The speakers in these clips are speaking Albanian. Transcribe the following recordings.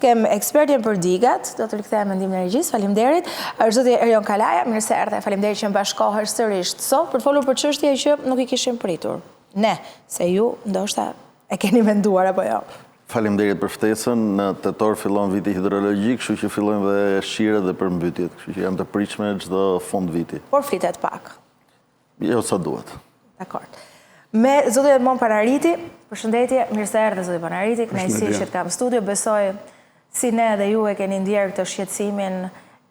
kem ekspertin për digat, do të rikthehem mendimin e regjisë, faleminderit. Zoti Erion Kalaja, mirë se erdhe, faleminderit që më bashkohesh sërish sot për të folur për çështje që nuk i kishim pritur. Ne, se ju ndoshta e keni menduar apo jo. Faleminderit për ftesën. Në tetor fillon viti hidrologjik, kështu që fillojnë dhe shiret dhe përmbytjet, kështu që janë të pritshme çdo fund viti. Por flitet pak. Jo sa duhet. Dakor. Me zoti Edmond Panariti, përshëndetje, mirë se erdhe zoti Panariti, kënaqësi që të kam studio, besoj si ne dhe ju e keni ndjerë këtë shqetësimin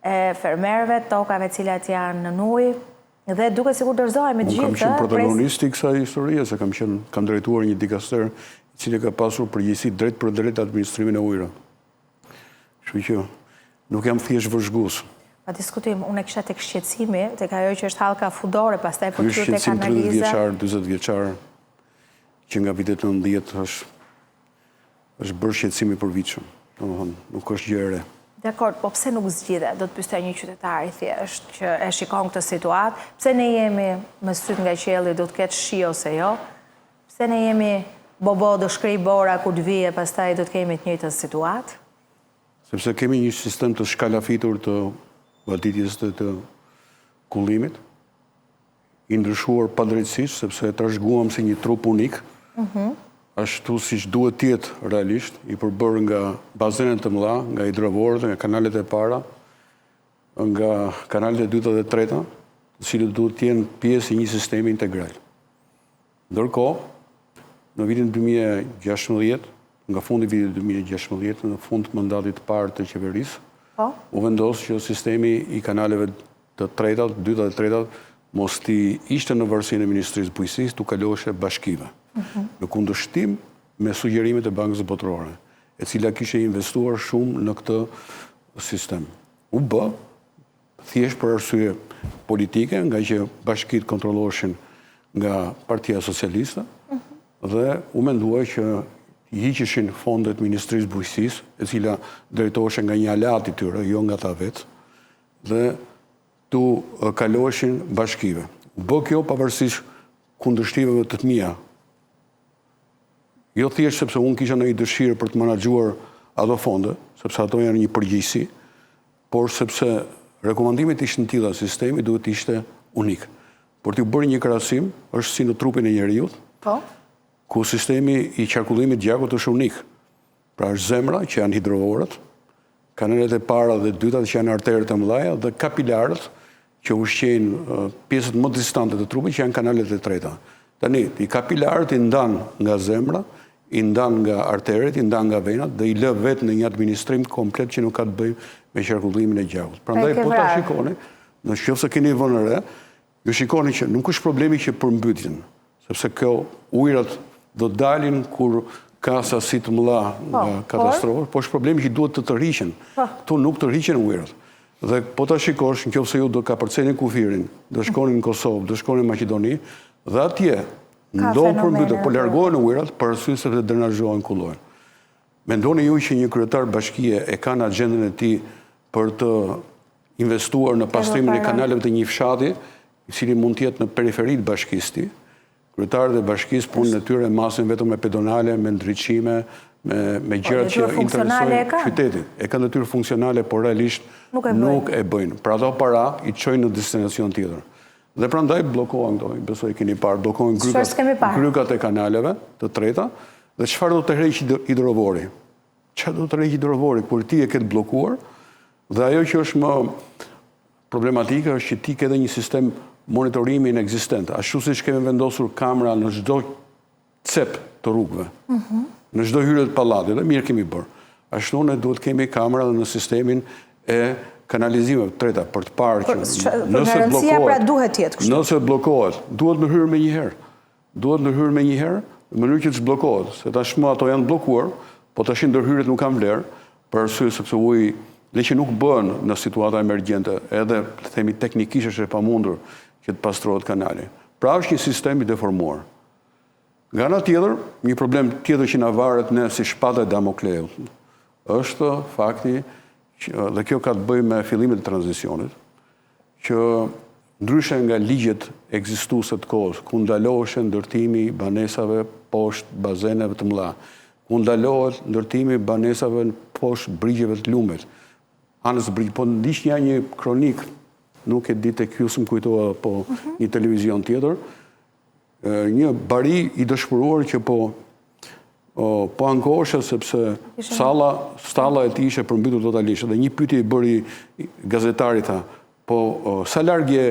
e fermerëve, tokave cilat janë në ujë, dhe duke sikur dorëzohemi të gjithë. Kam qenë protagonist i kësaj historie, se kam drejtuar një dikaster i cili ka pasur përgjegjësi drejt për drejt administrimin e ujrave. Kështu që nuk jam thjesht vëzhgues. Pa diskutim, unë e kisha tek shqetësimi, tek ajo që është hallka fudore, pastaj po këtu tek shqetësim analiza. 30 vjeçar, 40 vjeçar, që nga vitet 90 është bërë shqetësimi përvitshëm. Domethënë, nuk është gjë e re. Dakor, po pse nuk zgjidhet? Do të pyeste një qytetar i thjesht që e shikon këtë situatë, pse ne jemi me syt nga qielli, do të ketë shi ose jo? Pse ne jemi bobo do shkrej bora ku të vije, pastaj do të kemi të njëjtën situatë? Sepse kemi një sistem të shkalafitur të vaditjes të kullimit, i ndryshuar padrejtësisht, sepse e trashëguam si një trup unik, ashtu siç duhet të jetë realisht, i përbërë nga bazenet të mëdha, nga hidrovorët, nga kanalet e para, nga kanalet e dyta dhe treta, të cilët duhet të jenë pjesë i një sistemi integral. Ndërkohë, në vitin 2016, nga fundi vitit 2016, në fund të mandatit të parë të qeverisë, u vendosë që sistemi i kanaleve të tretat, dyta dhe tretat, mos t'i ishte në varësinë e Ministrisë Bujqësisë, t'u kaloshe bashkive. Në kundërshtim me sugjerimet e Bankës Botërore, e cila kishe investuar shumë në këtë sistem. U bë, thjesht për arsye politike, nga që bashkitë kontrolloheshin nga Partia Socialiste, dhe u mendua që i hiqeshin fondet Ministrisë Bujqësisë, e cila drejtoheshin nga një aleat i tyre, jo nga ta vetë, dhe tu kaloheshin bashkive. U bë kjo pavarësisht kundërshtimeve të mia. Jo thjesht sepse unë kisha një dëshirë për të menaxhuar ato fonde, sepse ato janë një përgjegjësi, por sepse rekomandimet ishin të tilla, sistemi duhet ishte unik. Por t'ju bërë një krahasim, është si në trupin e njeriut, ku sistemi i qarkullimit gjakut është unik. Pra është zemra, që janë hidrovorët, kanalet e para dhe dyta që janë arterët e mëdha, dhe kapilarët, që ushqejnë pjesët më distante të trupit, që janë kanalet e treta. Tani, i kapilarët i ndan nga zemra, i ndan nga arterët, i ndan nga venat, dhe i lë vetë në një administrim komplet që nuk ka të bëjë me qarkullimin e gjakut. Prandaj, po ta shikoni, në qoftë se keni vënë re, ju shikoni që nuk është problemi që përmbytjen, sepse kjo ujërat do dalin kur ka sasi të mëdha nga katastrofë, po është problemi që duhet të tërhiqen. Këtu nuk tërhiqen ujërat. Dhe po ta shikosh, nëse ju do ka përcjelin kufirin, do shkonin në Kosovë, do shkonin në Maqedoni, dhe atje ndodh përmbytje, po largohen ujërat për arsye se drenazhohen, kullohen. Mendoni ju që një kryetar bashkie e ka në agjendën e tij për të investuar në pastrimin e kanaleve të një fshati, i cili mund të jetë në periferi të bashkisë, kryetarët e bashkisë punën e tyre masin vetëm me pedonale, me ndriçime, me gjërat që interesojnë qytetin. E kanë detyrë funksionale, por realisht nuk e bëjnë. Pra ato para i çojnë në destinacion tjetër. Dhe prandaj bllokohen këto, besoj keni parë, bllokohen grykat e kanaleve të treta, dhe çfarë do të rreqë hidrovori? Çfarë do të rreqë hidrovori kur ti e ke bllokuar? Dhe ajo që është më problematike është që ti ke edhe një sistem monitorimi inexistent, ashtu siç kemi vendosur kamera në çdo cep të rrugëve, në çdo hyrje të pallatit, dhe mirë kemi bërë. Ashtu ne duhet kemi kamera në sistemin e kanalizimeve të treta për të parë që nëse bllokohet, duhet më hyrë më një herë. Duhet më hyrë më një herë në mënyrë që të zhbllokohet, se tashmë ato janë bllokuar, po tash ndërhyrjet nuk kanë vlerë, për arsye sepse uji që nuk bën në situata emergjente, edhe themi teknikisht është e pamundur që të pastrohet kanali. Pra është një sistem i deformuar. Nga ana tjetër, një problem tjetër që na varet ne si shpata e Damokleut, është fakti, dhe kjo ka të bëjë me fillimin e tranzicionit, që ndryshe nga ligjet ekzistuese të kohës, ku ndaloheshin ndërtimi i banesave poshtë bazeneve të mëdha, ku ndalohet ndërtimi banesave në poshtë brigjeve të lumet. Anës brigj, po ndiqnja një kronik, nuk e ditë e kjo së më kujtoa po një televizion tjetër, një bari i dëshpëruar që po ankoshe sepse stalla e tij ishte përmbytur totalisht dhe një pyetje i bëri gazetari tha, po sa larg je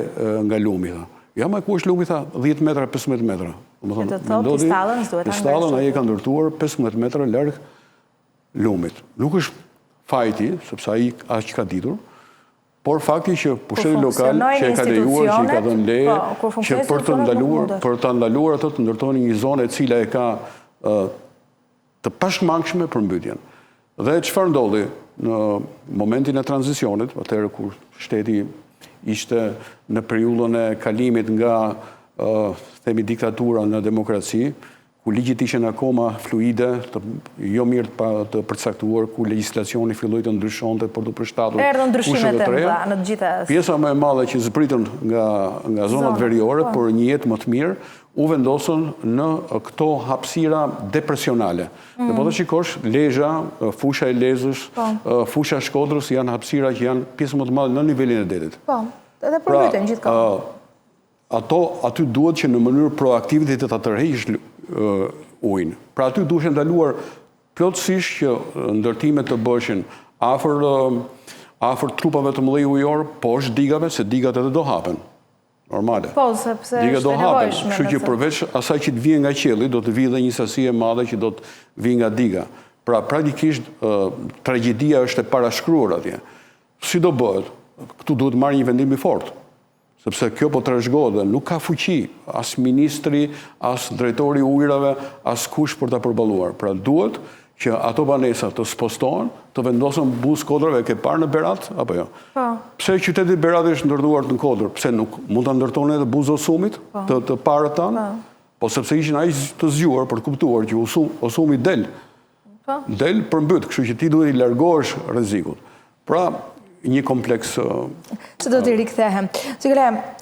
nga lumi tha. Ja më ku është lumi tha 10 metra 15 metra. Domethënë stallën ai e ka ndërtuar 15 metra larg lumit. Nuk është fajti sepse ai aq ka ditur, por fakti që pushteti lokal që e ka lejuar, që i ka dhënë leje, që për të ndaluar ato të ndërtoni një zonë e cila e ka të pashmangshme për mbytjen. Dhe çfarë ndodhi në momentin e tranzicionit, atëherë kur shteti ishte në periudhën e kalimit nga themi diktatura në demokraci, ku ligjit ishen akoma fluide, jo mirë të përcaktuar, ku legjislacioni filloi të ndryshonte për të përshtatur erdhën ndryshimet e mëdha në të gjitha. Pjesa më e madhe që zbritën nga zonat veriore për një jetë më të mirë, u vendosën në këto hapësira depresionale. Dhe po të shikosh, Lezhë, fusha e Lezhës, fusha Shkodrës janë hapësira që janë pjesë më të madhe në nivelin e detit. Po, edhe përmbyten gjithkohë. Aty duhet që në mënyrë proaktive të ta tërheqësh ujin. Pra aty duhet ndaluar plotësisht që ndërtimet të bëheshin afër trupave të mëdhenj ujor, poshtë digave, se digat edhe do hapen. Normale. Po, sepse është e nevojshme. Kështu që përveç asaj që të vijë nga qielli, do të vijë dhe një sasi e madhe që do të vijë nga diga. Pra praktikisht tragjedia është e parashkruar atje. Si do bëhet? Këtu duhet marrë një vendim i fortë. Sepse kjo po trashëgohet dhe nuk ka fuqi as ministri, as drejtori i ujrave, as kush për ta përballuar. Pra duhet që ato banesa të spostohen, të vendosen buzë Kodrave, ke parë në Berat, apo jo? Pse qyteti Berat është ndërtuar në Kodrë? Pse nuk mund të ndërtohen edhe buzë Osumit, të parët tanë? Po sepse ishin aq të zgjuar për të kuptuar që Osumi del përmbyt, kështu që ti duhet i largohesh rrezikut. Pra, një kompleks... Se do t'i rikthehem.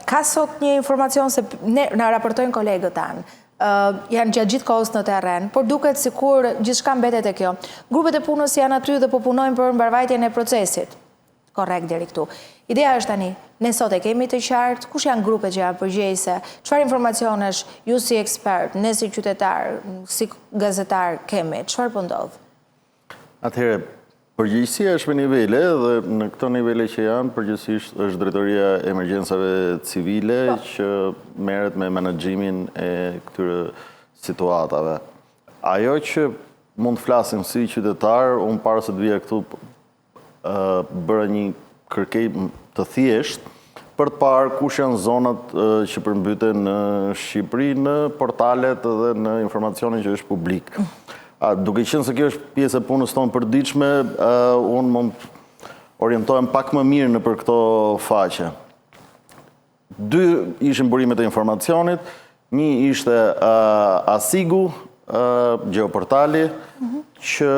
Ka sot një informacion se na raportojnë kolegët tanë, janë gjatë gjithë kohës në terren, por duket sikur gjithçka mbetet e kjo. Grupet e punës janë aty dhe po punojnë për mbarvajtjen e procesit. Korrekt deri këtu. Ideja është tani, ne sot e kemi të qartë, kush janë grupet që janë përgjegjëse, çfarë informacionesh ju si ekspert, ne si qytetar, si gazetar kemi, çfarë po ndodh? Atëherë, përgjegjësia është me nivele dhe në këto nivele që janë, përgjithsisht është drejtoria e emergjencave civile që merret me menaxhimin e këtyre situatave. Ajo që mund të flasim si qytetar, unë para se të vija këtu bëra një kërkesë të thjeshtë për të parë kush janë zonat që përmbyten në Shqipëri në portalet dhe në informacionin që është publik. Duke qenë se kjo është pjesë e punës tonë përditshme, unë mund orientohem pak më mirë në për këto faqe. 2 ishin burimet e informacionit, një ishte Asigu, geoportali, që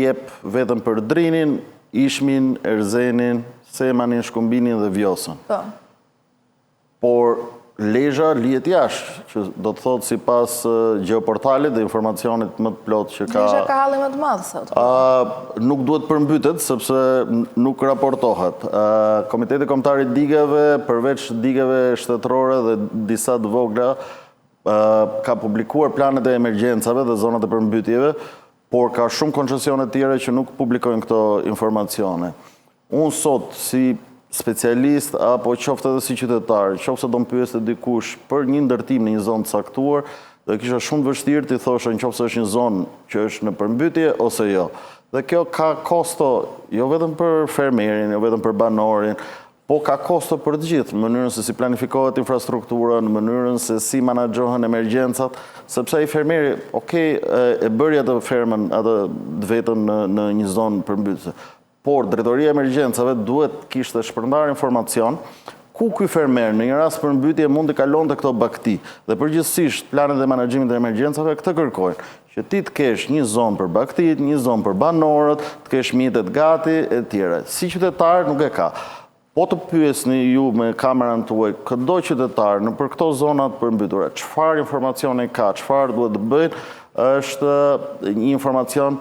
jep vetëm për Drinin, Ishmin, Erzenin, Semanin, Shkumbinin dhe Vjosën. Por Lezhë lihet jashtë, që do të thotë sipas geoportalit dhe informacionit më të plot që ka... Lezhë ka halli më të madh sot. Nuk duhet përmbytet, sepse nuk raportohet. Komiteti Kombëtar i Digave, përveç digave shtetërore dhe disa të vogla, ka publikuar planet e emergjencave dhe zonat e përmbytjeve, por ka shumë koncesione tjera që nuk publikojnë këto informacione. Unë sot, si specialist apo qoftë edhe si qytetar, qoftë se do më pyeste dikush për një ndërtim në një zonë të caktuar, dhe kisha shumë të vështirë të thosha në qoftë se është një zonë që është në përmbytje ose jo. Dhe kjo ka kosto jo vetëm për fermerin, jo vetëm për banorin, po ka kosto për të gjithë, në mënyrën se si planifikohet infrastruktura, në mënyrën se si menaxhohen emergjencat, sepse ai fermeri, e bëri atë fermën atë vetëm në një zonë përmbytëse. Por drejtoria e emergjencave duhet kishte shpërndar informacion ku ky fermer në një rast përmbytje mund të kalonte këto bakti. Dhe përgjithsisht planet e menaxhimit të emergjencave këtë kërkojnë, që ti të kesh një zonë për baktit, një zonë për banorët, të kesh mjetet gati e tjera. Si qytetar nuk e ka. Po të pyesni ju me kamerën tuaj, këdo qytetar në për këto zonat përmbytura, çfarë informacioni ka, çfarë duhet të bëjnë, është një informacion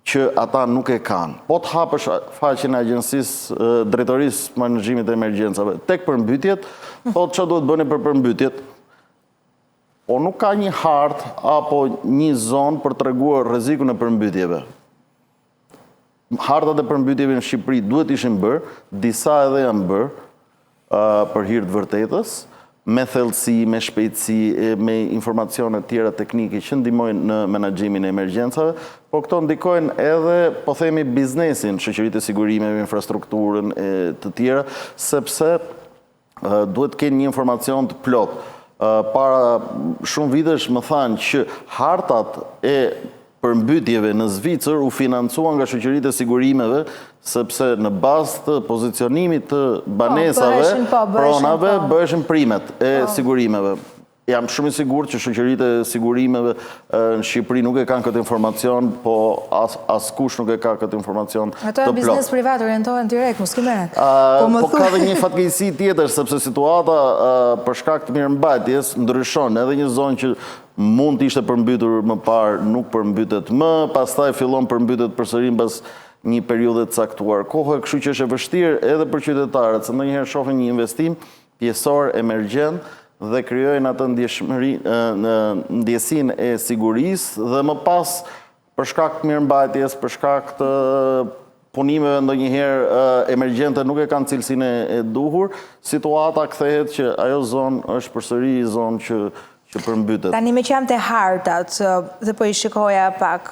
që ata nuk e kanë. Po të hapësh faqen e agjencisë drejtorisë menaxhimit të emergjencave tek përmbytjet, po çfarë duhet bëni për përmbytjet? Po nuk ka një hartë apo një zonë për treguar rrezikun e përmbytjeve. Hartat e përmbytjeve në Shqipëri duhet ishin bërë, disa edhe janë bërë për hir të vërtetës, me thellësi, me shpejtësi, me informacione tjera teknike që ndihmojnë në menaxhimin e emergjencave, po këto ndikojnë edhe, po themi, biznesin, shoqëritë e sigurimeve, infrastrukturën e të tjera, sepse duhet të kenë një informacion të plotë. Para shumë vitesh më thanë që hartat e përmbytjeve në Zvicër u financuan nga shoqëritë e sigurimeve, sepse në bazë të pozicionimit të banesave, pronave, bëheshin primet e sigurimeve. Jam shumë i sigurt që shoqëritë e sigurimeve në Shqipëri nuk e kanë këtë informacion, po askush nuk e ka këtë informacion të plotë. Ato janë biznes privat, orientohen direkt, mos kimerët. Po ka dhe një fatkeqësi tjetër, sepse situata për shkak të mirëmbajtjes ndryshon, edhe një zonë që mund të ishte përmbytur më parë, nuk përmbytet më, pastaj fillon përmbytet përsëri mbas një periudhe të caktuar kohe, kështu që është e vështirë edhe për qytetarët, se ndonjëherë shohin një investim pjesor emergjent dhe krijojnë atë ndjesinë e sigurisë dhe më pas për shkak të mirëmbajtjes, për shkak të punimeve ndonjëherë emergjente nuk e kanë cilësinë e duhur, situata kthehet që ajo zonë është përsëri zonë që përmbytet. Tani me që jam të hartat dhe po i shikoja pak,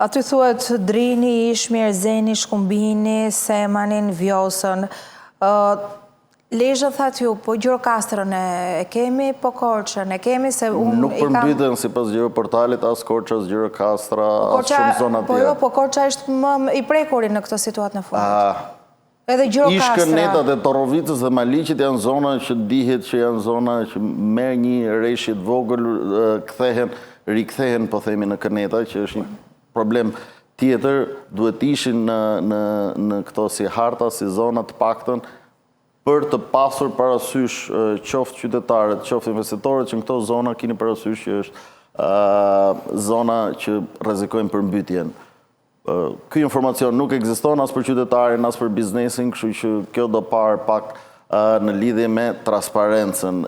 aty thuhet Drini, Ishmir, Zeni, Shkumbini, Semanin, Vjosën. Lezhë thatë ju, po Gjirokastrën e kemi, po Korçën e kemi, se unë nuk përmbyten sipas Gjiroportalit as Korça, as Gjirokastra, as shumë zona tjera. Po jo, po Korça është më i prekurin në këtë situatë në fundit. Edhe Gjirokastra. Ishkënetat e Torrovicës dhe Maliqit janë zona që dihet që janë zona që merr një rreshje të vogël, rikthehen, po themi, në këneta, që është një problem tjetër, duhet ishin në këto si harta, si zona të paktën, për të pasur parasysh qoftë qytetarët, qoftë investitorët që në këto zona keni parasysh që është zona që rrezikojnë përmbytjen. Ky informacion nuk ekziston as për qytetarin, as për biznesin, kështu që kjo do parë pak në lidhje me transparencën.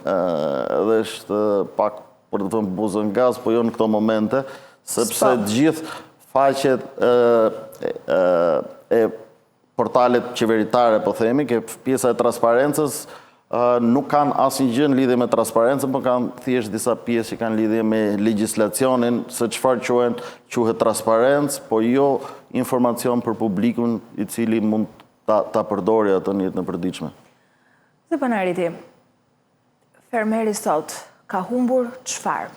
Dhe është pak, për të thënë, buzën gaz, po jo në këto momente, sepse gjithë faqet e portalet qeveritare, po themi, ke pjesa e transparencës, nuk kanë asnjë gjë në lidhje me transparencën, po kanë thjesht disa pjesë që kanë lidhje me legjislacionin, se çfarë quhet transparencë, po jo informacion për publikun i cili mund ta përdori atë në jetën e përditshme. Zë Panariti, fermeri sot ka humbur çfarë?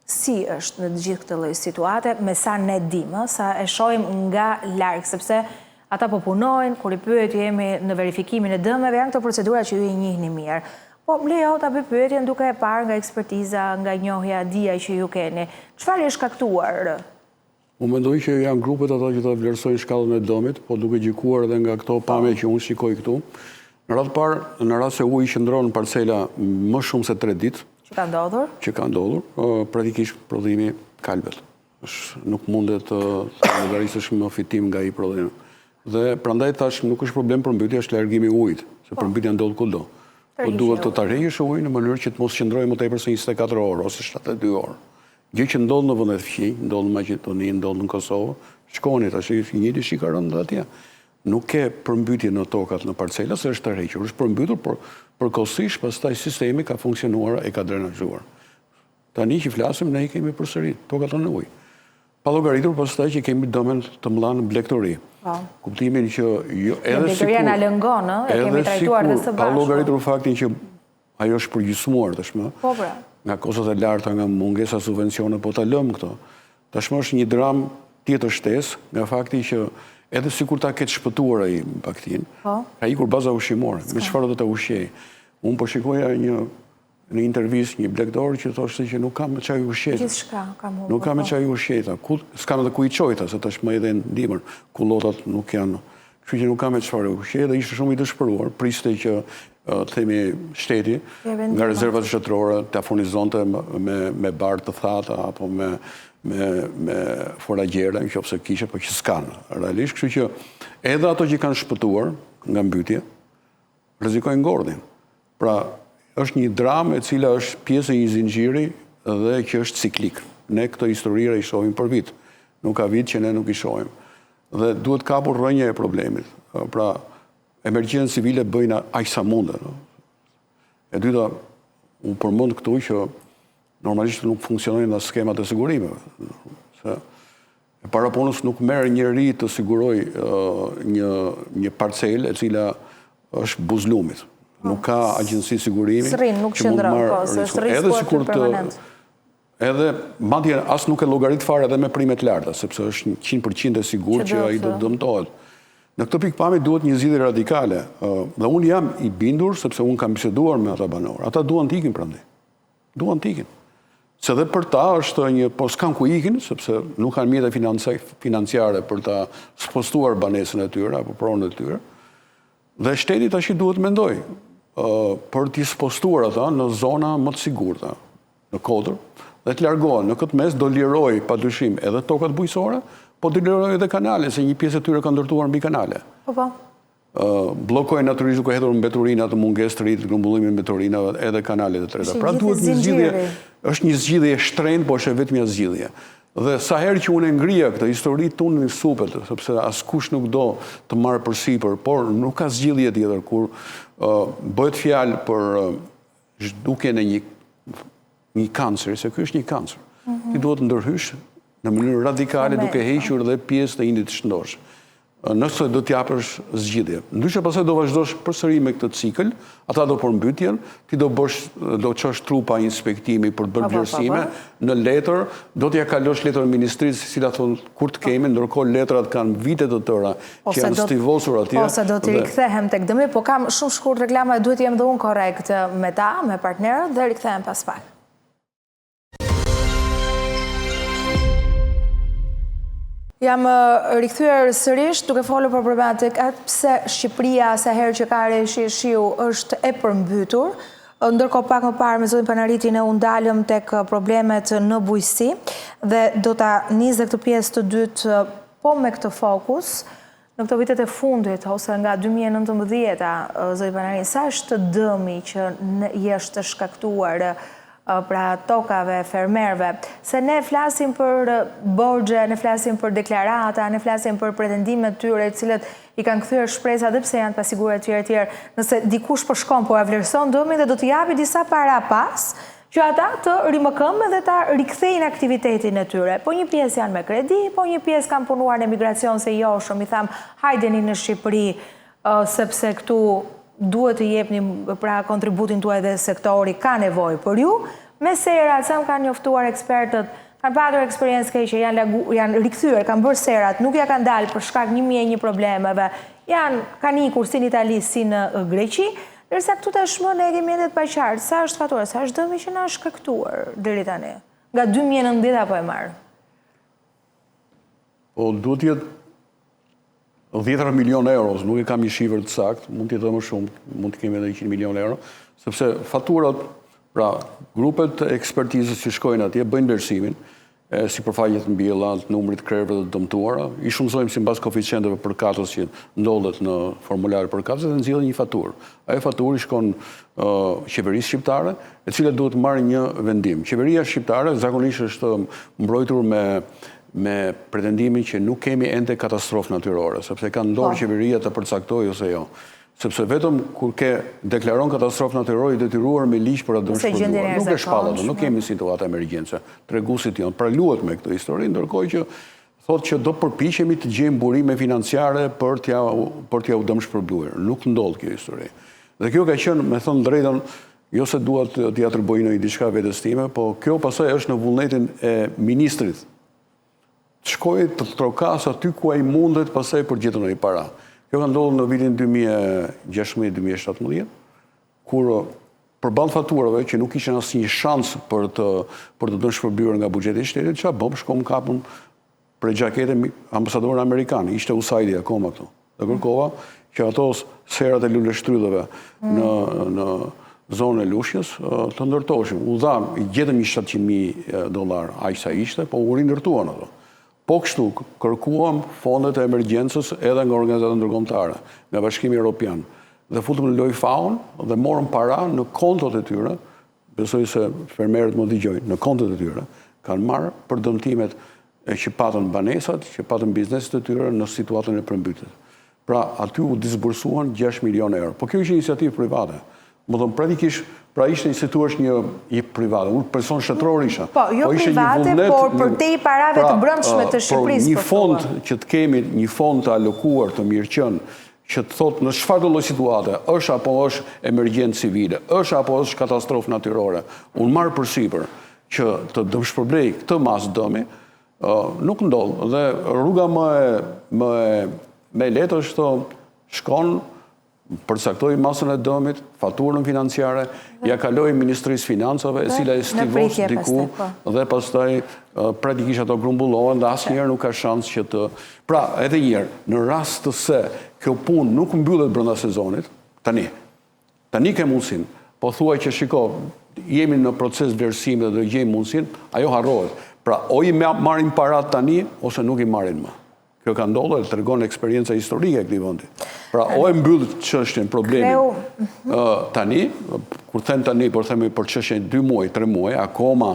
Si është në gjithë këtë lloj situate, me sa ne dimë, sa e shohim nga larg, sepse ata po punojnë, kur i pyet jemi në verifikimin e dëmeve, janë këto procedura që ju i njihni mirë. Po lejo ta bëj pyetjen duke e parë nga ekspertiza, nga njohja, dija që ju keni. Çfarë është shkaktuar? Unë mendoj që janë grupet ato që ta vlerësojnë shkallën e dëmit, po duke gjykuar edhe nga këto pamje që unë shikoj këtu. Në radhë parë, në rast se uji qëndron në parcela më shumë se 3 ditë, që ka ndodhur, praktikisht prodhimi kalbet. Nuk mundet të llogarisësh më fitim nga i prodhimi. Dhe prandaj tash nuk është problem përmbytja, është largimi i ujit, se përmbytja ndodh kudo. Po duhet të tarrejësh ujin në mënyrë që të mos qëndrojë më tepër se 24 orë ose 72 orë. Gjë që ndodh në vendet fqinj, ndodh në Maqedoni, ndodh në Kosovë, shkoni tash i njëjti shikaron atje. Nuk ke përmbytje në tokat në parcela, se është tërhequr, është përmbytur, por përkohësisht pastaj sistemi ka funksionuar e ka drenazhuar. Tani që flasim, ne i kemi përsëri tokat në ujë. Pa llogaritur pastaj që kemi dëmen të mëdha në blegtori. Kuptimin që blegtoria na lëngon, e kemi trajtuar dhe së bashku. Pa llogaritur faktin që ajo është përgjysmuar tashmë. Po pra. Nga kostot e larta, nga mungesa subvencione, po ta lëm këto. Tashmë është një dram tjetër shtesë, nga fakti që edhe sikur ta ketë shpëtuar ai baktin, ka ikur baza ushqimore. Me çfarë do ta ushqej? Unë po shikoja në intervistë një blegdor që thoshte që nuk kam me çaj ushqeta. Gjithçka kam humbur. Nuk kam me çaj ushqeta. S'kam edhe ku i çojta, se tashmë edhe ndimër, kullotat nuk janë Kështu që nuk kam e çfarë u dhe ishte shumë i dëshpëruar, priste që themi shteti nga rezervat shtetërore ta furnizonte me barë të thata apo me foragjera, nëse kishte, po që s'kan realisht, kështu që edhe ato që kanë shpëtuar nga mbytje rrezikojnë ngordhin. Pra, është një dramë e cila është pjesë e një zinxhiri dhe që është ciklik. Ne këtë historira i shohim për vit. Nuk ka vit që ne nuk i shohim. Dhe duhet kapur rrënja e problemit. Pra, emergjencën civile bëjnë aq sa mundet. E dyta, unë përmend këtu që normalisht nuk funksionojnë nga skemat e sigurimeve. Se para punës nuk merr njeri të siguroj një parcel e cila është buzlumit. Nuk ka agjenci sigurimi. Sërrin, nuk qëndron, është risku permanent. Edhe madje as nuk e llogarit fare edhe me primet larta, sepse është 100% e sigurt që ai do të dëmtohet. Në këtë pikpamje duhet një zgjidhje radikale. Dhe unë jam i bindur sepse unë kam biseduar me ata banorë. Ata duan të ikin prandaj. Duan të ikin. Se dhe për ta është një, po s'kan ku ikin, sepse nuk kanë mjete financiare për ta spostuar banesën e tyre apo pronën e tyre. Dhe shteti tash duhet mendoj për t'i spostuar ata në zona më të sigurta, në Kodër, dhe të largohen. Në këtë mes do liroj padyshim edhe tokat bujqësore, po do liroj edhe kanale, se një pjesë e tyre ka ndërtuar mbi kanale. Po. Bllokojnë natyrisht duke hedhur mbeturina të mungesë të rritë, grumbullimin e mbeturinave edhe kanalet e treta. Pra duhet një zgjidhje, është një zgjidhje shtrenjtë, por është vetëm një zgjidhje. Dhe sa herë që unë grija këtë histori tunë në supet, sepse askush nuk do të marrë përsipër, por nuk ka zgjidhje tjetër kur bëhet fjalë për zhdukjen e një kanceri, se ky është një kancer. Ti duhet të ndërhysh në mënyrë radikale duke hequr dhe pjesë të indit të shëndosh. Nëse do t'japësh zgjidhje. Ndryshe pastaj do vazhdosh përsëri me këtë cikël, ata do përmbytjen, ti do çosh trupa inspektimi për të bërë vlerësime, në letër do t'ja kalosh letrën ministrisë, si thon kur të kemi, ndërkohë letrat kanë vite të tëra që janë stivosur atje. Ose do të rikthehem tek dëmi, po kam shumë shkurt reklama e duhet jem dhe unë korrekt me ta, me partnerët, dhe rikthehem pas pak. Jam rikthyer sërish duke folur për problematikat pse Shqipëria sa herë që ka shiu është e përmbytur. Ndërkohë pak më parë me zotin Panaritin e u ndalëm tek problemet në bujqësi dhe do ta nis këtë pjesë të dytë po me këtë fokus. Në këto vitet e fundit ose nga 2019-a, zoti Panarin, sa është dëmi që është shkaktuar pra tokave, fermerve, se ne flasim për borxhe, ne flasim për deklarata, ne flasim për pretendimet tyre, cilët i kanë kthyer shpresa dhe pse janë pasiguruar tjerë. Nëse dikush po shkon, po vlerëson dëmin dhe do t'i japi disa para pas, që ata të rimëkëmbën dhe ta rikthejnë aktivitetin e tyre. Po një pjesë janë me kredi, po një pjesë kanë punuar në emigracion se jo shumë, i tham, hajdeni në Shqipëri, sepse këtu duhet të jepni pra kontributin tuaj dhe sektori ka nevojë për ju. Me serat, sa më kanë njoftuar ekspertët, kanë patur eksperiencë keqe, janë rikthyer, kanë bërë serat, nuk ja kanë dalë për shkak 1001 problemeve, kanë ikur si në Itali, si në Greqi, ndërsa këtu tashmë ne kemi edhe të paqartë, sa është fatura, sa është dëmi që na është shkaktuar deri tani, nga 2019 apo e marr. Po duhet të jetë 10 milion euro, nuk e kam një shifër të saktë, mund të jetë më shumë, mund të kemi edhe 100 milion euro, sepse faturat, pra grupet e ekspertizës që shkojnë atje bëjnë vlerësimin, si përfaqet mbjellat, numrit krerëve të dëmtuara, i shumësojmë sipas koeficienteve përkatës që ndodhet në formular përkatës dhe nxjellin një faturë. Ajo faturë shkon qeverisë shqiptare, e cila duhet marrë një vendim. Qeveria shqiptare zakonisht është mbrojtur me pretendimin që nuk kemi ende katastrofë natyrore, sepse ka ndorë qeveria të përcaktojë ose jo. Sepse vetëm kur ke deklaron katastrofë natyrore i detyruar me ligj për atë shpërndarje. Nuk e shpallët, nuk kemi situatë emergjencë. Treguesit janë pra luhet me këtë histori, ndërkohë që thotë që do përpiqemi të gjejmë burime financiare për t'ja u dëmshpërbluar. Nuk ndodh kjo histori. Dhe kjo ka qenë, me thënë drejtën, jo se dua t'i atribuoj në diçka vetes time, po kjo pastaj është në vullnetin e ministrit. Të shkojë të trokas aty ku ai mundet pastaj për gjetur ndonjë para. Kjo ka ndodhur në vitin 2016-2017, kur përballë faturave që nuk kishin asnjë shans për të dëshpërbyer nga buxheti i shtetit, çfarë bëm, shkom kapëm për xhakete ambasadorë amerikanë, ishte USAID akoma këtu. dhe kërkova që ato serat e luleshtrydheve në zonën e Lushnjës të ndërtoheshin. U dhan, gjetëm $700.000, aq sa ishte, po u rindërtuan ato. Po kështu, kërkuam fondet e emergjencës edhe nga organizatat ndërkombëtare, nga Bashkimi Evropian. Dhe futëm në lojë faun dhe morëm para në kontot e tyre, besoj se fermerët më dëgjojnë, në kontot e tyre, kanë marrë për dëmtimet që patën banesat, që patën bizneset e tyre në situatën e përmbytjes. Pra, aty u disbursuan 6 milion euro. Po kjo ishte iniciativë private. Më thonë, praktikisht, pra ishte një situash një private. Unë person shtetëror isha. Po, jo private, por për te i parave të brëndshme të Shqipërisë. Një fond që të kemi, një fond të alokuar të mirëqen, që të thotë në çfarëdo lloj situate, është apo është emergjencë civile, është apo është katastrofë natyrore, unë marr përsipër që të dëmshpërblej këtë masë dëmi, nuk ndodh. Dhe rruga më e lehtë është të shkon, përcaktoj masën e dëmit, faturën financiare, ja kaloj Ministrisë Financave, e cila e stivos diku, dhe pastaj praktikisht ato grumbullohen dhe asnjëherë nuk ka shans që të... Pra, edhe njerë, në rast të se kjo punë nuk mbyllet brenda sezonit, tani ke mundësin, po thuaj që shiko, jemi në proces vlerësimi dhe do gjejmë mundësin, ajo harrohet. Pra, o i marrin parat tani, ose nuk i marrin më. Kjo ka ndodhur dhe tregon eksperjenca historike e këtij vendi. Pra, o e mbyll çështjen, problemin tani, kur them tani, por themi për çështjen 2 muaj, 3 muaj, akoma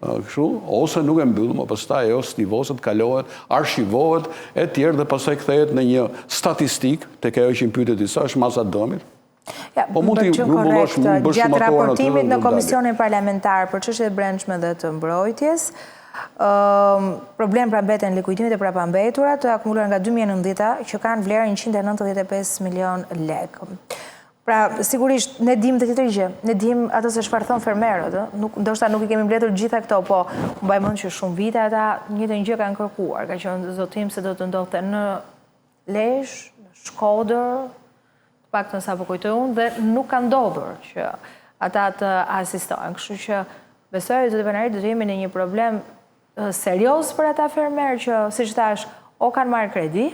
kështu, ose nuk e mbyll, më pastaj ajo stivoset, kalohet, archivohet e tjerë dhe pastaj kthehet në një statistik tek ajo që pyetët disa, është masa e dëmit. Po mund të grumbullosh, mund bësh gjatë raportimit në Komisionin Parlamentar për çështjet e brendshme dhe të mbrojtjes, problem pra mbeten likuidimit e prapambetura të akumuluar nga 2019 që kanë vlerë 195 milion lekë. Pra, sigurisht, ne dim të tjetër gjë, ne dim ato se çfarë thon fermerët, ndoshta nuk i kemi mbledhur gjitha këto, po mbaj mend që shumë vite ata njëjtën gjë kanë kërkuar, ka qenë zotim se do të ndodhte në Lezhë, në Shkodër, paktën sapo kujtoj unë, dhe nuk ka ndodhur që ata të asistojnë. Kështu që besoj zoti Panarit do të jemi në një problem serioz për ata fermerë që, siç thash, o kanë marrë kredi,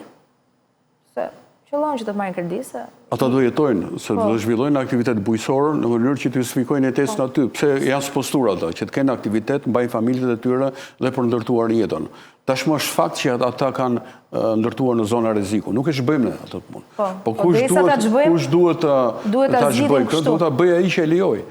se qëllon që të marrin kredi, se... Ata do jetojnë, se do zhvillojnë aktivitet bujësor në mënyrë që të justifikojnë jetesën aty. Pse janë spostur ata, që të kenë aktivitet, mbajnë familjet e tyre dhe për ndërtuar jetën. Tashmë është fakt që ata kanë ndërtuar në zona rreziku. Nuk e ç'bëjmë ne atë punë. Po kush duhet ta zgjidhë? Këtë duhet ta bëjë ai që e lejoj.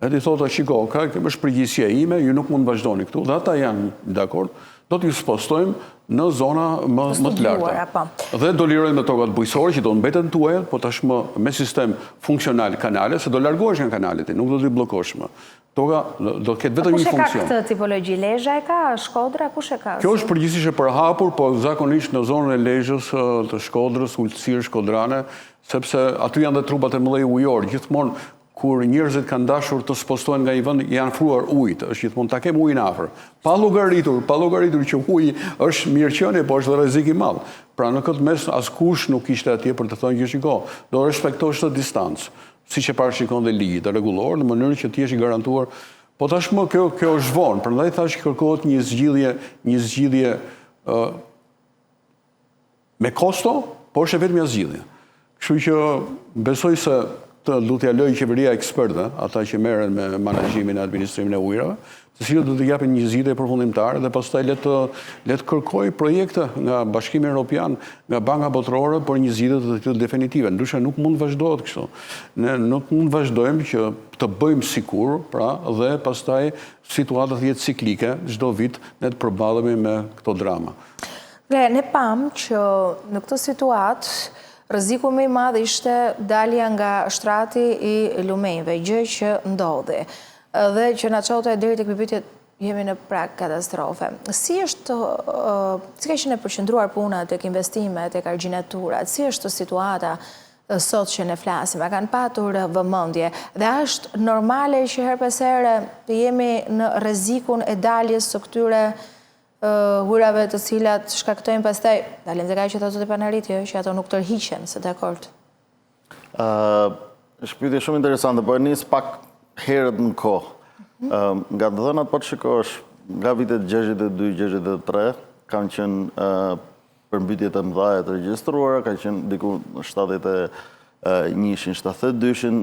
Edhe i thotë, shiko, është përgjegjësia ime, ju nuk mund të vazhdoni këtu, dhe ata janë dakord, do t'ju spostojmë në zona më të larta. Dhe do lirojmë në tokat bujësore që do mbeten tuaja, po tashmë me sistem funksional kanale, se do largohesh nga kanalet, nuk do t'i bllokosh më. Toka do të ketë vetëm një funksion. Kush e ka këtë tipologji? Lezhë e ka? Shkodra? Kush e ka? Kjo është përgjithsisht e përhapur, po zakonisht në zonën e Lezhës, të Shkodrës, ulësirë shkodrane, sepse aty janë dhe trupat e mëdhej ujor, gjithmonë kur njerëzit kanë dashur të spostojnë nga një vend, janë fruar ujtë, është gjithmonë ta kem ujin afër. Pa llogaritur që uji është mirëqenie, po është dhe rrezik i madh. Pra në këtë mes askush nuk ishte atje për të thënë që shiko, do respektosh këtë distancë, siç e parashikon dhe ligji të rregullor, në mënyrë që të jesh i garantuar. Po tashmë kjo është vonë, prandaj thash që kërkohet një zgjidhje me kosto, po është vetëm një zgjidhje. Kështu që besoj se do t'ja loj qeveria eksperte, ata që merren me menaxhimin e administrimin e ujrave, të cilët do të japin një zgjidhje përfundimtare dhe pastaj le të kërkoj projekte nga Bashkimi Evropian, nga Banka Botërore për një zgjidhje të tillë definitive. Ndryshe nuk mund vazhdohet kështu. Ne nuk mund vazhdojmë që të bëjmë sikur, pra, dhe pastaj situata të jetë ciklike, çdo vit ne të përballemi me këto drama. Ne pam që në këtë situatë rreziku më i madh ishte dalja nga shtrati i lumenjve, gjë që ndodhi. Dhe që na çote deri tek pyetjet jemi në prag katastrofe. Si ka qenë e përqendruar puna tek investimet, tek argjinaturat? Si është situata sot që ne flasim? A kanë patur vëmendje? Dhe është normale që her pas here të jemi në rrezikun e daljes së këtyre hurave të cilat shkaktojnë pastaj, dalim dhe ka që të zoti Panarit, që ato nuk tërhiqen, se dakord? Është pyetje shumë interesante, po e nis pak herët në kohë. Nga dhënat po të shikosh, nga vitet 62-63, kanë qenë përmbytje të mëdha të regjistruara, ka qenë diku 71-shin, 72-shin,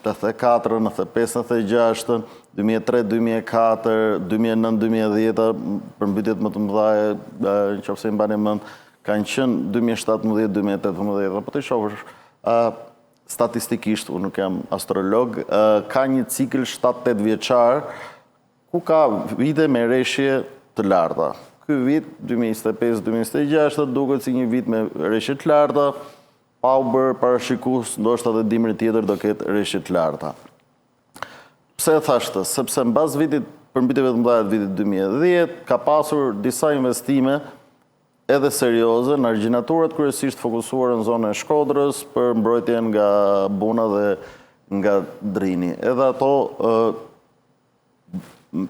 84-ën, 95-ën, 96-ën, 2003, 2004, 2009, 2010, përmbytjet më të mëdha, nëse i mbani mend, kanë qenë 2017, 2018, po të shohësh statistikisht, unë nuk jam astrolog, ka një cikël 7-8 vjeçar ku ka vite me rreshje të larta. Ky vit 2025-2026 duket si një vit me rreshje të larta, pa u bërë parashikues, ndoshta edhe dimri tjetër do ketë rreshje të larta. Pse e thash këtë? Sepse mbas vitit përmbytjeve të mëdha të vitit 2010 ka pasur disa investime edhe serioze në argjinaturat kryesisht fokusuar në zonën e Shkodrës për mbrojtjen nga buna dhe nga drini. Edhe ato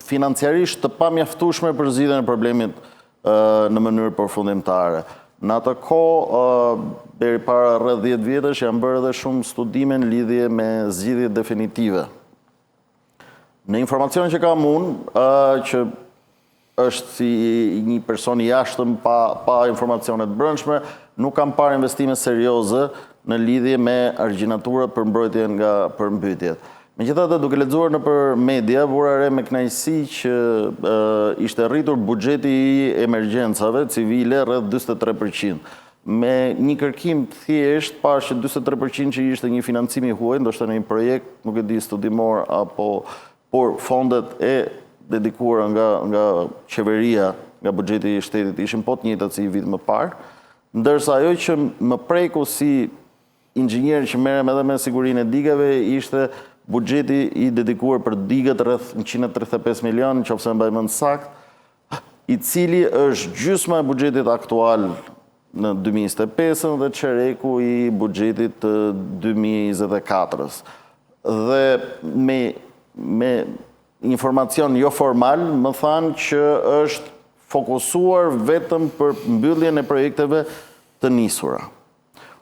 financiarisht të pamjaftueshme për zgjidhjen e problemit në mënyrë përfundimtare. Në atë kohë, deri para rreth 10 vjetësh janë bërë edhe shumë studime në lidhje me zgjidhje definitive. Në informacion që kam unë, që është si një person i jashtëm pa informacionet brendshme, nuk kam parë investime serioze në lidhje me argjinaturat për mbrojtjen nga përmbytjet. Megjithatë, duke lexuar nëpër media, vura re me kënaqësi që ishte rritur buxheti i emergjencave civile rreth 43%. Me një kërkim thjesht, pash që 43% që ishte një financim i huaj, ndoshta në një projekt, nuk e di studimor apo por fondet e dedikuara nga qeveria, nga buxheti i shtetit ishin po të njëjtat si vit më parë, ndërsa ajo që më preku si inxhinier që merrem edhe me sigurinë e digave ishte buxheti i dedikuar për digët rreth 135 milion, nëse mbaj mend sakt, i cili është gjysma e buxhetit aktual në 2025 dhe çereku i buxhetit të 2024-s. Dhe me informacion jo formal, më thanë që është fokusuar vetëm për mbylljen e projekteve të nisura.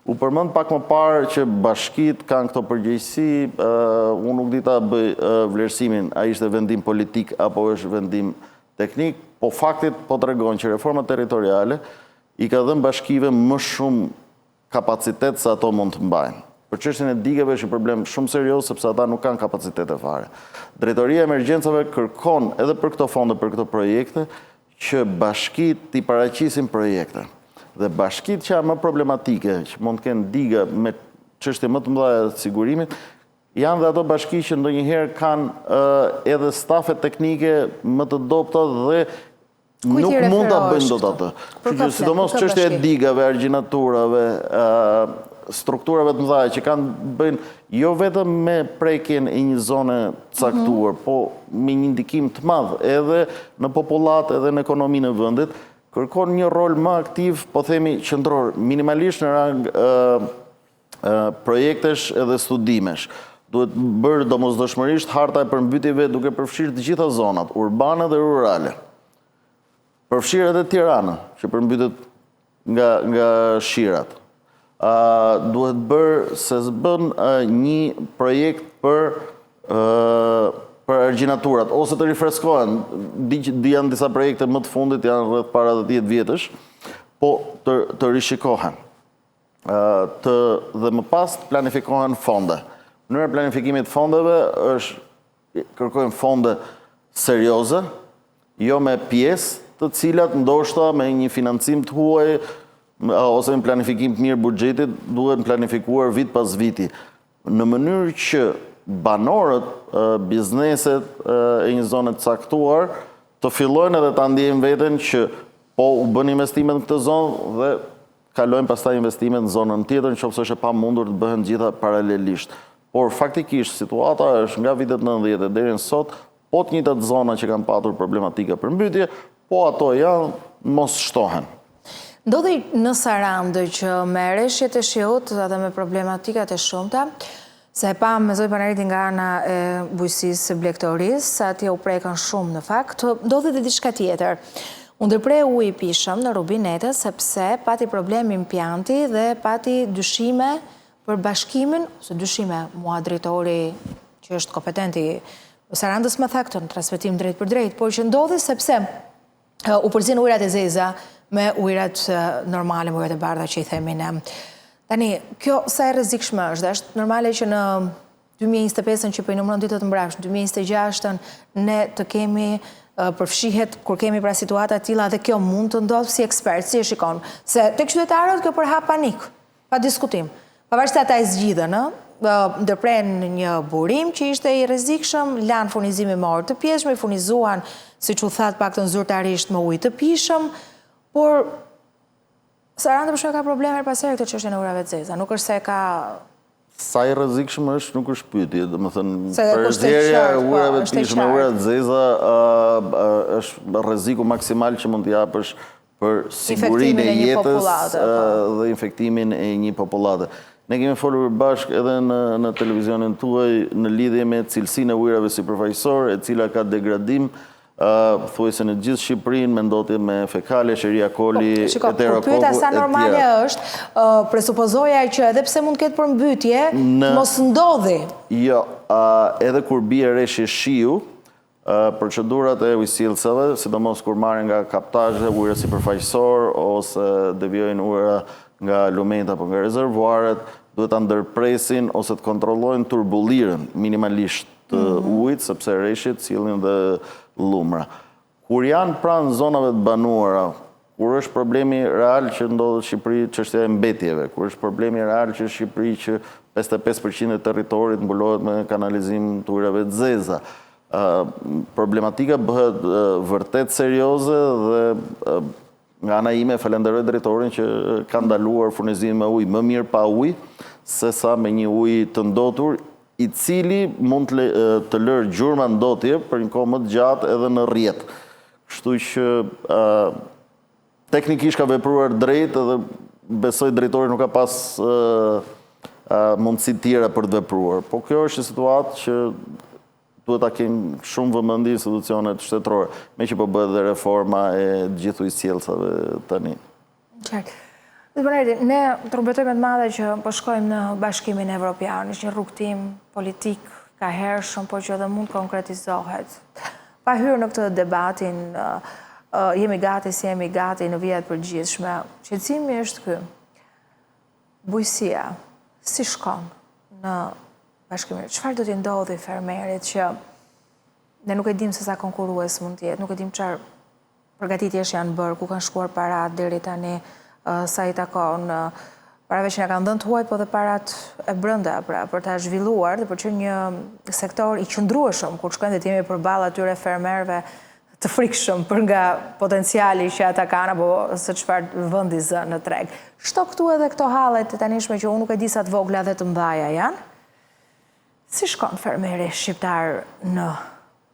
U përmend pak më parë që bashkitë kanë këto përgjegjësi, unë nuk di ta bëj vlerësimin, a ishte vendim politik apo është vendim teknik, po faktit po tregon që reforma territoriale i ka dhënë bashkive më shumë kapacitet se ato mund të mbajnë. Për çështjen e digave është një problem shumë serioz sepse ata nuk kanë kapacitete fare. Drejtoria e emergjencave kërkon edhe për këto fonde, për këto projekte, që bashkitë t'i paraqisin projekte. Dhe bashkitë që janë më problematike, që mund të kenë diga me çështje më të mëdha të sigurimit, janë dhe ato bashki që ndonjëherë kanë edhe stafe teknike më të dobta dhe nuk mund ta bëjnë dot atë. Që sidomos çështja e digave, argjinaturave, strukturave të mëdha që kanë bëjnë jo vetëm me prekjen e një zone caktuar, po me një ndikim të madh edhe në popullat edhe në ekonominë e vendit, kërkon një rol më aktiv, po themi qendror, minimalisht në rang projektesh edhe studimesh. Duhet bërë domosdoshmërisht harta e përmbytjeve duke përfshirë të gjitha zonat, urbane dhe rurale. Përfshirë edhe Tirana, që përmbytet nga shirat. Duhet bërë se s'bën një projekt për argjinaturat, ose të rifreskohen, janë disa projekte më të fundit, janë rreth para 10 vjetësh, po të rishikohen. Dhe më pas të planifikohen fonde. Mënyra e planifikimit të fondeve është kërkojnë fonde serioze, jo me pjesë të cilat ndoshta me një financim të huaj ose me planifikim të mirë buxhetit duhet planifikuar vit pas viti. Në mënyrë që banorët, bizneset e një zone të caktuar të fillojnë edhe ta ndjejnë veten që po u bën investimet në këtë zonë dhe kalojnë pastaj investimet në zonën tjetër nëse është e pamundur të bëhen gjitha paralelisht. Por faktikisht situata është nga vitet 90 deri në sot, po të njëjtat zona që kanë patur problematika përmbytje, po ato janë mos shtohen. Ndodhi në Sarandë që me rreshjet e shiut dhe me problematikat e shumta, se pa me zoj panariti nga ana e bujqësisë blegtorisë, sa atje u prekën shumë në fakt, ndodhi dhe diçka tjetër. U ndërprej ujë i pishëm në rubinetë sepse pati problem impianti dhe pati dyshime për bashkimin, ose dyshime mua drejtori që është kompetenti Sarandës më tha këtë në transmetim drejt për drejt, por që ndodhi sepse u përzin ujrat e zeza me ujrat normale, me ujrat e bardha që i themi ne. Tani, kjo sa e rrezikshme është normale që në 2025-ën që po i numëron ditët mbrapsht, 2026-ën ne të kemi përfshihet kur kemi pra situata të tilla dhe kjo mund të ndodhë si ekspert, si e shikon. Se tek qytetarët kjo përhap panik, pa diskutim. Pavarësisht se ata e zgjidhen, ndërpren një burim që ishte i rrezikshëm, lanë furnizimi me orë të pjeshme, furnizuan, siç u thatë paktën zyrtarisht me ujë të pishëm, por Saranda për shkak ka probleme pas herë këtë çështjen e ujrave të zeza, nuk është se ka sa i rrezikshëm është nuk është pyetje, domethënë përzierja e ujrave të pishme, ujrat të zeza është rreziku maksimal që mund t'i japësh për sigurinë e jetës dhe infektimin e një popullate. Ne kemi folur bashkë edhe në televizionin tuaj në lidhje me cilësinë e ujrave sipërfaqësore, e cila ka degradim thuajse në gjithë Shqipërinë me ndotje me fekale, Escherichia coli, Enterokoku e tjera. Sa normale është, presupozoja që edhe pse mund ketë përmbytye, mos ndodhi. Jo, edhe kur bie reshje shiu, procedurat e ujësillësave, sidomos kur marrin nga kaptazhe ujëra sipërfaqësor ose devijojnë ujëra nga lumenjtë apo nga rezervuaret, duhet ta ndërpresin ose të kontrollojnë turbullirën minimalisht të ujit, sepse reshjet sillin dhe lumra. Kur janë pranë zonave të banuara, kur është problemi real që ndodhet në Shqipëri çështja e mbetjeve, kur është problemi real që në Shqipëri që 55% e territorit mbulohet me kanalizim të ujrave të zeza, problematika bëhet vërtet serioze dhe nga ana ime falenderoj drejtorin që ka ndaluar furnizimin me ujë më mirë pa ujë se sa me një ujë të ndotur, i cili mund të lërë gjurma ndotje për një kohë më të gjatë edhe në rrjet. Kështu që teknikisht ka vepruar drejt edhe besoj drejtori nuk ka pas mundësi tjera për të vepruar. Po kjo është një situatë që duhet ta kenë shumë vëmendje institucionet shtetërore, me që po bëhet dhe reforma e gjithë ujësjellësave tani. Qartë. Ne trumbetojmë të madhe që po shkojmë në Bashkimin Evropian, është një rrugtim politik ka hershëm, por që edhe mund konkretizohet. Pa hyrë në këtë debatin, jemi gati si jemi gati në vijat përgjithshme. Qetësimi është ky. Bujësia, si shkon në Bashkimin? Çfarë do t'i ndodhi fermerit që ne nuk e dim se sa konkurrues mund të jetë, nuk e dim çfarë përgatitjesh janë bërë, ku kanë shkuar parat deri tani, sa i takon parave që nga kanë dhënë të huaj, po dhe parat e brenda për ta zhvilluar dhe për që një sektor i qëndrueshëm, kur shkojnë dhe t'jemi përballë atyre fermerëve të frikshëm për nga potenciali që ata kanë apo se çfarë vendi zë në treg. Shto këtu edhe këto hallet të tanishme që unë nuk e di sa të vogla dhe të mëdha janë. Si shkon fermeri shqiptar në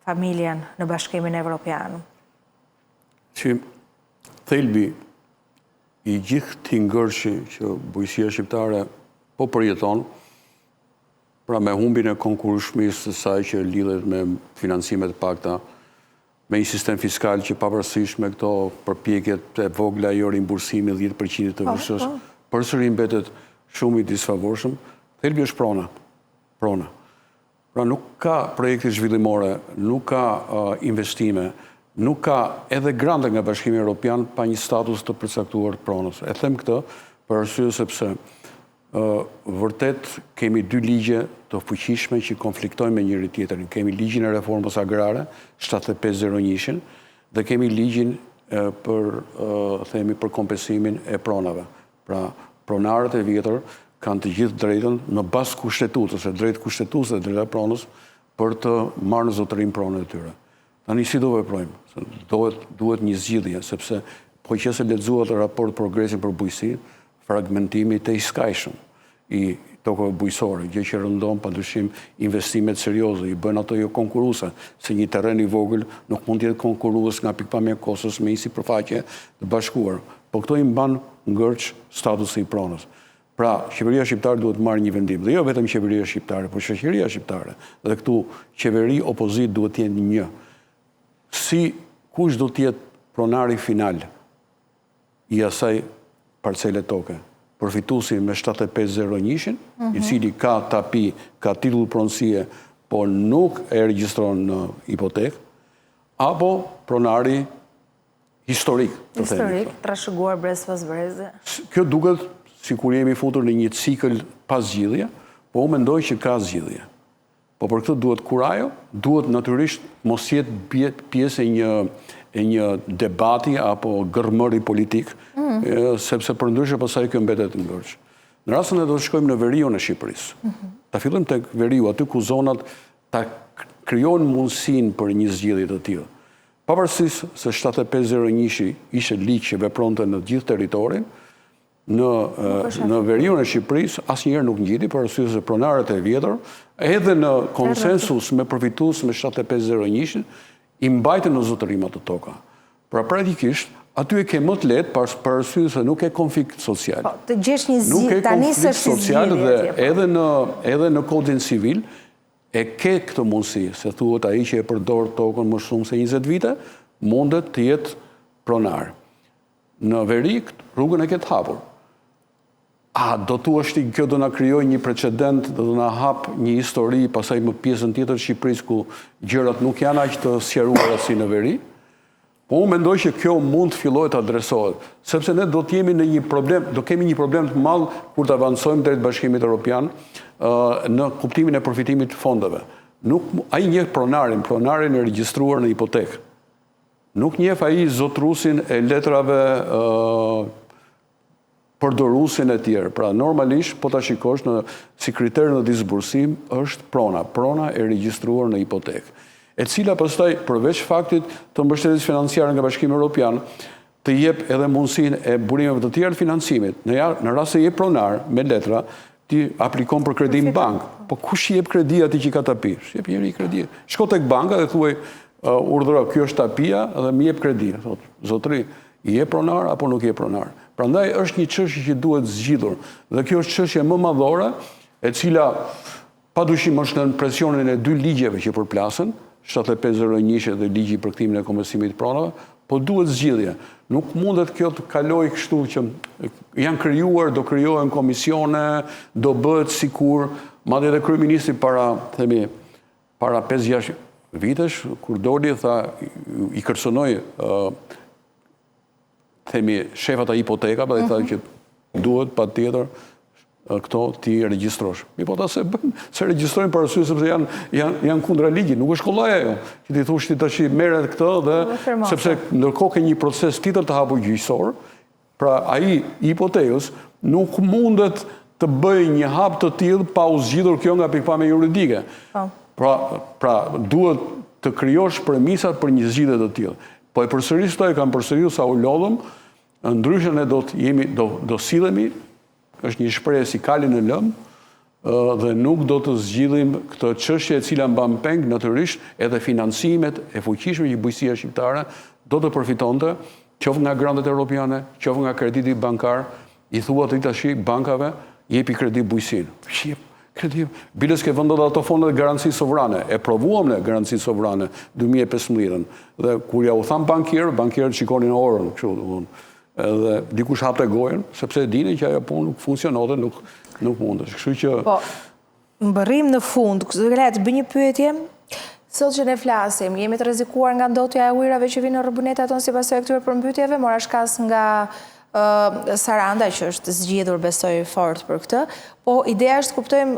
familjen në Bashkimin Evropian? Që thelbi i gjithë këtij ngërshi që bujësia shqiptare po përjeton, pra me humbin e konkurrueshmërisë së saj që lidhet me financimet e pakta, me një sistem fiskal që pavarësisht me këto përpjekjet e vogla jo rimbursimi 10% të vëshës, përsëri mbetet shumë i disfavorshëm, thelbi është prona. Pra nuk ka projekte zhvillimore, nuk ka investime, nuk ka edhe grante nga Bashkimi Evropian pa një status të përcaktuar të pronës. E them këtë për arsye sepse vërtet kemi dy ligje të fuqishme që konfliktojnë me njëri tjetrin. Kemi ligjin e reformës agrare 7501 dhe kemi ligjin për kompensimin e pronave. Pra pronarët e vjetër kanë të gjithë drejtën në bazë kushtetuese, drejt kushtetuese dhe drejt pronës për të marrë në zotërim pronën e tyre. Tani si do veprojmë? Duhet një zgjidhje, sepse po që se lexuat raport progresin për bujësi, fragmentimi të iskajshëm i tokëve bujësore, gjë që rëndon padyshim investimet serioze, i bën ato jo konkurruese, se një terren i vogël nuk mund të jetë konkurrues nga pikpamja e kostos me një sipërfaqe të bashkuar. Po këto i mban ngërç statusi i pronës. Pra, qeveria shqiptare duhet marrë një vendim, dhe jo vetëm qeveria shqiptare, por shoqëria shqiptare. Dhe këtu qeveri opozit duhet të jenë një. Si kush do të jetë pronari final i asaj parcele toke? Përfituesi me 7501, i cili ka tapi, ka titull pronësie, po nuk e regjistron në hipotek, apo pronari historik. Historik, trashëguar brez pas breze. Kjo duket si kur jemi futur në një cikël pas zgjidhje, po unë mendoj që ka zgjidhje. Po për këtë duhet kurajo, duhet natyrisht mos jetë pjesë e një debati apo gërmëri politik, sepse për ndryshe pasaj kjo mbetet ngërç. Në rastën e do të shkojmë në veriun e Shqipërisë. Ta fillojmë tek veriu, aty ku zonat ta krijojnë mundësinë për një zgjidhje të tillë. Pavarësisht se 7501 ishte ligj që vepronte në gjithë territorin, në veriun e Shqipërisë asnjëherë nuk ngjiti për arsye se pronarët e vjetër, edhe në konsensus me përfitues me 7501 i mbajtën në zotërim ato toka. Pra praktikisht aty e ke më të lehtë për arsye se nuk ke konflikt social. Të gjesh një zgjidhje tani s'është social dhe edhe në kodin civil e ke këtë mundësi, se thuhet ai që e përdor tokën më shumë se 20 vite, mundet të jetë pronar. Në veri rrugën e ke të hapur. Do tu është kjo do na krijoj një precedent, do na hap një histori, pastaj më pjesën tjetër të Shqipërisë ku gjërat nuk janë aq të sqaruara si në veri. Po unë mendoj që kjo mund të fillojë të adresohet, sepse ne do të jemi në një problem, do kemi një problem të madh kur të avancojmë drejt Bashkimit Evropian në kuptimin e përfitimit të fondeve. Ai njeh pronarin e regjistruar në hipotekë. Nuk njeh ai zotrusin e letrave përdorusin e tjerë. Pra normalisht po ta shikosh si kriter në disbursim është prona e regjistruar në hipotekë, e cila pastaj përveç faktit të mbështetjes financiare nga Bashkimi Evropian të jep edhe mundësinë e burimeve të tjera të financimit. Në rast se je pronar me letra, ti aplikon për kredi në bank. Po kush i jep kredi atij që ka tapi? Jep njëri kredi. Shko tek banka dhe thuaj urdhëro, kjo është tapia dhe më jep kredi. Thot, zotëri, je pronar apo nuk je pronar? Prandaj është një çështje që duhet zgjidhur. Dhe kjo është çështje më madhore, e cila padyshim është në presionin e dy ligjeve që përplasen, 7501 dhe ligji për kthimin e kompensimit të pronave, po duhet zgjidhje. Nuk mundet kjo të kaloj kështu që janë krijuar, do krijohen komisione, do bëhet sikur, madje edhe kryeministri para 5-6 vitesh, kur doli tha, i kërcënoi shefat e hipotekave dhe tha që duhet patjetër këto ti regjistrosh. Mi po ta se regjistrojnë për arsye sepse janë kundra ligjit, nuk është kollaja ajo. Që ti thosh ti tash merret këtë dhe sepse ndërkohë ke një proces tjetër të hapur gjyqësor, pra ai hipotekës nuk mundet të bëjë një hap të tillë pa u zgjidhur kjo nga pikpamja juridike. Pra duhet të krijosh premisat për një zgjidhje të tillë. Po e përsëris këto e kam përsëritur sa u lodhëm, ndryshe ne do sillemi, është një shprehje si kali në lëm, dhe nuk do të zgjidhim këtë çështje e cila mban peng natyrisht edhe financimet e fuqishme që bujqësia shqiptare do të përfitonte, qoftë nga grandet europiane, qoftë nga krediti bankar, i thuat i tash bankave, jepi kredi bujqësinë. Kredi, biles ke vendos ato fondet garanci sovrane, e provuam ne garanci sovrane 2015. Dhe kur ja u tham bankierët shikonin orën, kështu domthon. Edhe dikush hapte gojën, sepse e dinin që ajo punë nuk funksiononte, nuk mundesh. Kështu që po mbërrim në fund, le të bëj një pyetje. Sot që ne flasim, jemi të rrezikuar nga ndotja e ujrave që vinë në rrëbunetat tonë sipas këtyre përmbytjeve, mora shkas nga Saranda që është zgjidhur besoj fort për këtë, po ideja është kuptojmë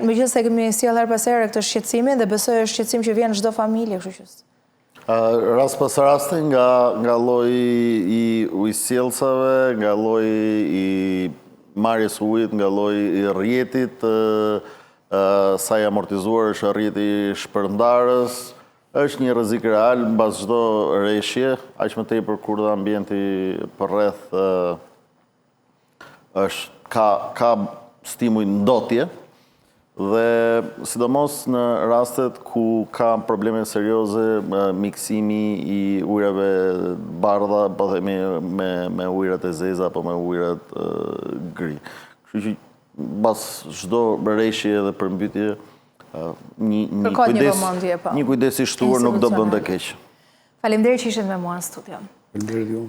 megjithëse se kemi sjellë her pas here këtë shqetësimin dhe besoj është shqetësim që vjen çdo familje, kështu që rast pas rasti nga lloji i ujësjellsave, nga lloji i marrjes ujit, nga lloji i rrjetit, sa i amortizuar është rrjeti i shpërndarës, është një rrezik real mbas çdo rreshje, aq më tepër kur dhe ambienti përreth ka stimuj ndotje. Dhe sidomos në rastet ku ka probleme serioze miksimi i ujrave bardha, po themi me ujrat e zeza apo me ujrat gri. Kështu që pas çdo rreshje dhe përmbytje një kujdes i shtuar nuk do bënte keq. Faleminderit që ishit me mua në studio. Faleminderit ju.